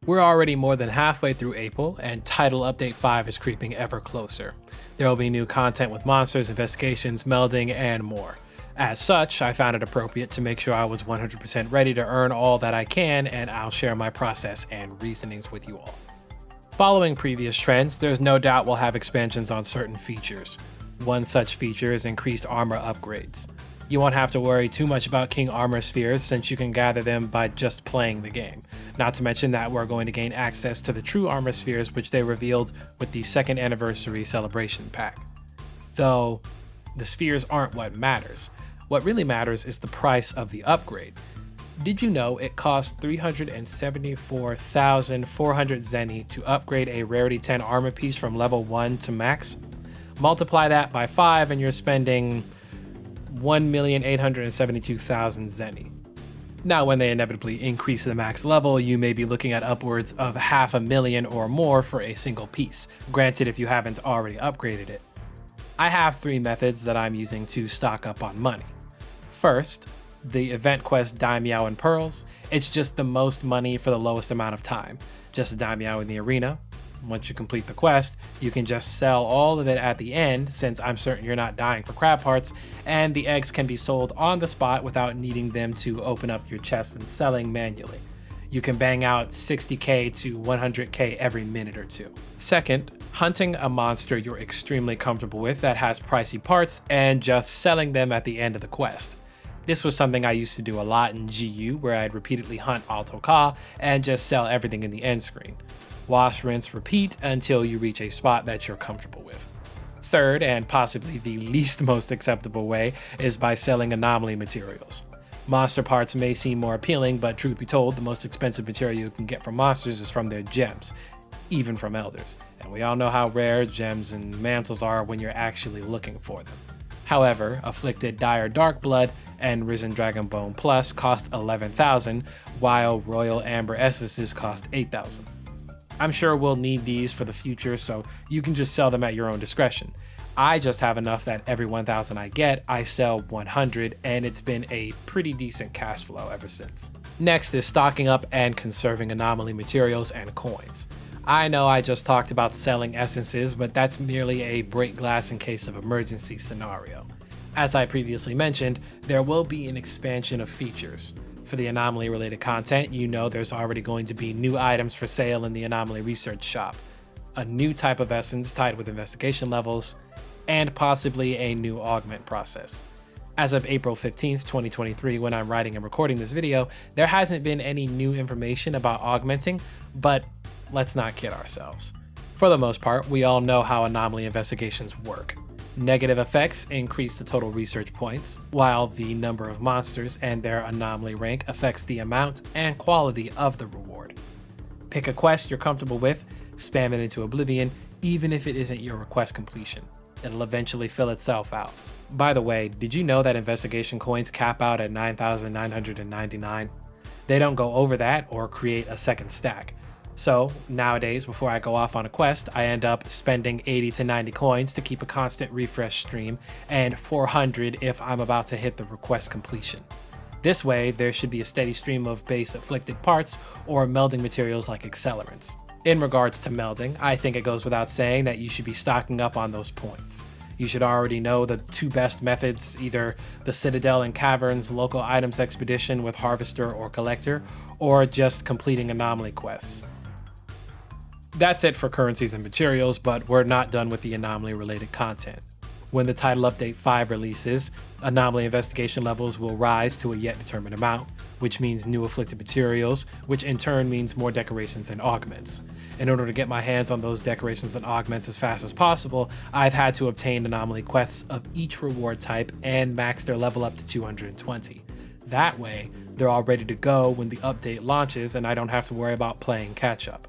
We're already more than halfway through April, and Title Update 5 is creeping ever closer. There will be new content with monsters, investigations, melding, and more. As such, I found it appropriate to make sure I was 100% ready to earn all that I can, and I'll share my process and reasonings with you all. Following previous trends, there's no doubt we'll have expansions on certain features. One such feature is increased armor upgrades. You won't have to worry too much about King Armor Spheres since you can gather them by just playing the game. Not to mention that we're going to gain access to the true Armor Spheres, which they revealed with the 2nd Anniversary Celebration Pack. Though, the spheres aren't what matters. What really matters is the price of the upgrade. Did you know it costs 374,400 Zenny to upgrade a Rarity 10 armor piece from level 1 to max? Multiply that by 5 and you're spending 1,872,000 Zenny. Now, when they inevitably increase the max level, you may be looking at upwards of 500,000 or more for a single piece, granted if you haven't already upgraded it. I have 3 methods that I'm using to stock up on money. First, the event quest Daimyo and Pearls. It's just the most money for the lowest amount of time. Just a Daimyo in the arena. Once you complete the quest, you can just sell all of it at the end, since I'm certain you're not dying for crab parts, and the eggs can be sold on the spot without needing them to open up your chest and selling manually. You can bang out 60k to 100k every minute or two. Second, hunting a monster you're extremely comfortable with that has pricey parts and just selling them at the end of the quest. This was something I used to do a lot in GU, where I'd repeatedly hunt Alto Ka and just sell everything in the end screen. Wash, rinse, repeat until you reach a spot that you're comfortable with. Third, and possibly the least most acceptable way, is by selling anomaly materials. Monster parts may seem more appealing, but truth be told, the most expensive material you can get from monsters is from their gems, even from elders. And we all know how rare gems and mantles are when you're actually looking for them. However, Afflicted Dire Dark Blood and Risen Dragon Bone Plus cost 11,000, while Royal Amber Essences cost 8,000. I'm sure we'll need these for the future, so you can just sell them at your own discretion. I just have enough that every 1,000 I get, I sell 100, and it's been a pretty decent cash flow ever since. Next is stocking up and conserving anomaly materials and coins. I know I just talked about selling essences, but that's merely a break glass in case of emergency scenario. As I previously mentioned, there will be an expansion of features. For the anomaly related content, you know there's already going to be new items for sale in the anomaly research shop, a new type of essence tied with investigation levels, and possibly a new augment process. As of April 15th, 2023, when I'm writing and recording this video, there hasn't been any new information about augmenting, but let's not kid ourselves. For the most part, we all know how anomaly investigations work. Negative effects increase the total research points, while the number of monsters and their anomaly rank affects the amount and quality of the reward. Pick a quest you're comfortable with, spam it into oblivion, even if it isn't your request completion. It'll eventually fill itself out. By the way, did you know that investigation coins cap out at 9,999? They don't go over that or create a second stack. So nowadays, before I go off on a quest, I end up spending 80 to 90 coins to keep a constant refresh stream, and 400 if I'm about to hit the request completion. This way, there should be a steady stream of base afflicted parts or melding materials like accelerants. In regards to melding, I think it goes without saying that you should be stocking up on those points. You should already know the 2 best methods, either the Citadel and Caverns local items expedition with Harvester or Collector, or just completing anomaly quests. That's it for currencies and materials, but we're not done with the anomaly related content. When the Title Update 5 releases, anomaly investigation levels will rise to a yet determined amount, which means new afflicted materials, which in turn means more decorations and augments. In order to get my hands on those decorations and augments as fast as possible, I've had to obtain anomaly quests of each reward type and max their level up to 220. That way, they're all ready to go when the update launches and I don't have to worry about playing catch up.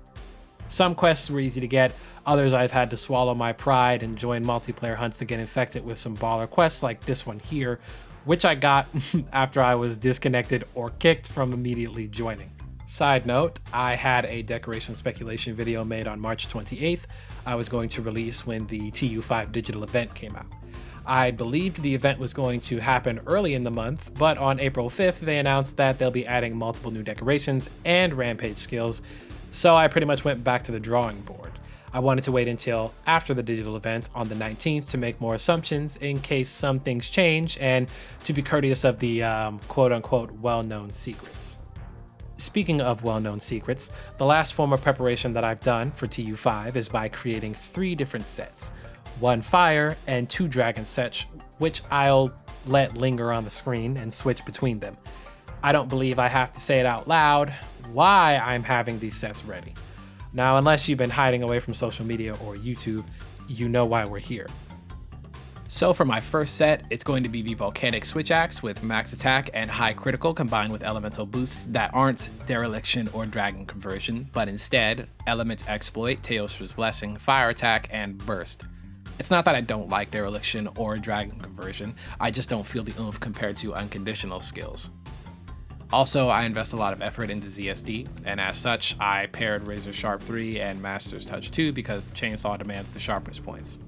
Some quests were easy to get, others I've had to swallow my pride and join multiplayer hunts to get infected with some baller quests like this one here, which I got after I was disconnected or kicked from immediately joining. Side note, I had a decoration speculation video made on March 28th I was going to release when the TU5 digital event came out. I believed the event was going to happen early in the month, but on April 5th they announced that they'll be adding multiple new decorations and rampage skills So I pretty much went back to the drawing board. I wanted to wait until after the digital event on the 19th to make more assumptions in case some things change and to be courteous of the quote unquote well-known secrets. Speaking of well-known secrets, the last form of preparation that I've done for TU5 is by creating 3 different sets, 1 fire and 2 dragon sets, which I'll let linger on the screen and switch between them. I don't believe I have to say it out loud why I'm having these sets ready. Now, unless you've been hiding away from social media or YouTube, you know why we're here. So for my first set, it's going to be the Volcanic Switch Axe with max attack and high critical combined with elemental boosts that aren't Dereliction or Dragon Conversion, but instead Element Exploit, Teos's Blessing, Fire Attack, and Burst. It's not that I don't like Dereliction or Dragon Conversion, I just don't feel the oomph compared to unconditional skills. Also, I invest a lot of effort into ZSD, and as such, I paired Razor Sharp 3 and Master's Touch 2 because the Chainsaw demands the sharpness points.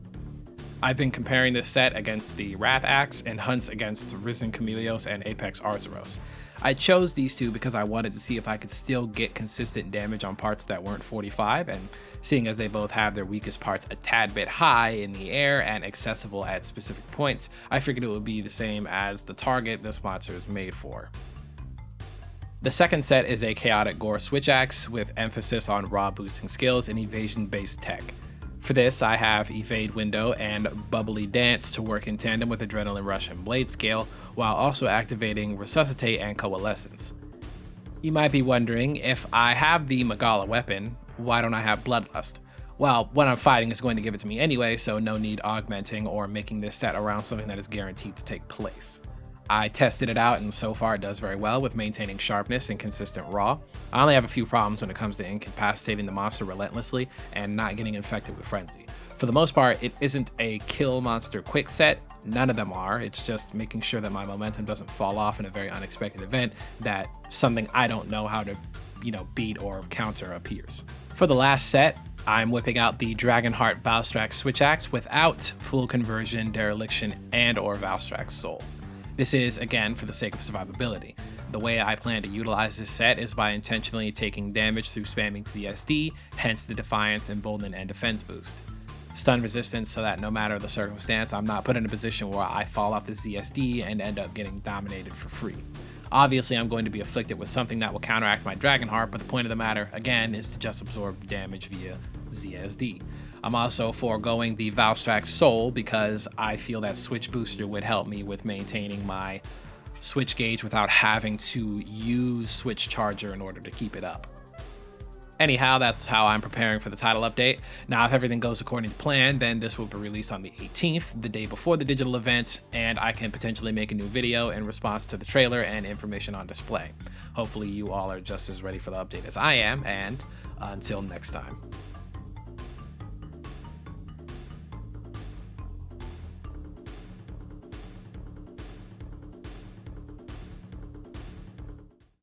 I've been comparing this set against the Wrath Axe and hunts against Risen Chameleos and Apex Arzuros. I chose these two because I wanted to see if I could still get consistent damage on parts that weren't 45, and seeing as they both have their weakest parts a tad bit high in the air and accessible at specific points, I figured it would be the same as the target this monster is made for. The second set is a Chaotic Gore Switch Axe with emphasis on raw boosting skills and evasion-based tech. For this, I have Evade Window and Bubbly Dance to work in tandem with Adrenaline Rush and Blade Scale, while also activating Resuscitate and Coalescence. You might be wondering, if I have the Magala weapon, why don't I have Bloodlust? Well, what I'm fighting is going to give it to me anyway, so no need augmenting or making this set around something that is guaranteed to take place. I tested it out and so far it does very well with maintaining sharpness and consistent raw. I only have a few problems when it comes to incapacitating the monster relentlessly and not getting infected with frenzy. For the most part, it isn't a kill monster quick set, none of them are, it's just making sure that my momentum doesn't fall off in a very unexpected event that something I don't know how to, beat or counter appears. For the last set, I'm whipping out the Dragonheart Valstrax Switch Axe without full conversion, dereliction, and or Valstrax Soul. This is, again, for the sake of survivability. The way I plan to utilize this set is by intentionally taking damage through spamming ZSD, hence the Defiance, Embolden, and Defense boost. Stun resistance so that no matter the circumstance, I'm not put in a position where I fall off the ZSD and end up getting dominated for free. Obviously, I'm going to be afflicted with something that will counteract my Dragonheart, but the point of the matter, again, is to just absorb damage via ZSD. I'm also foregoing the Valstrax Soul because I feel that Switch Booster would help me with maintaining my Switch gauge without having to use Switch Charger in order to keep it up. Anyhow, that's how I'm preparing for the title update. Now, if everything goes according to plan, then this will be released on the 18th, the day before the digital event, and I can potentially make a new video in response to the trailer and information on display. Hopefully you all are just as ready for the update as I am, and until next time.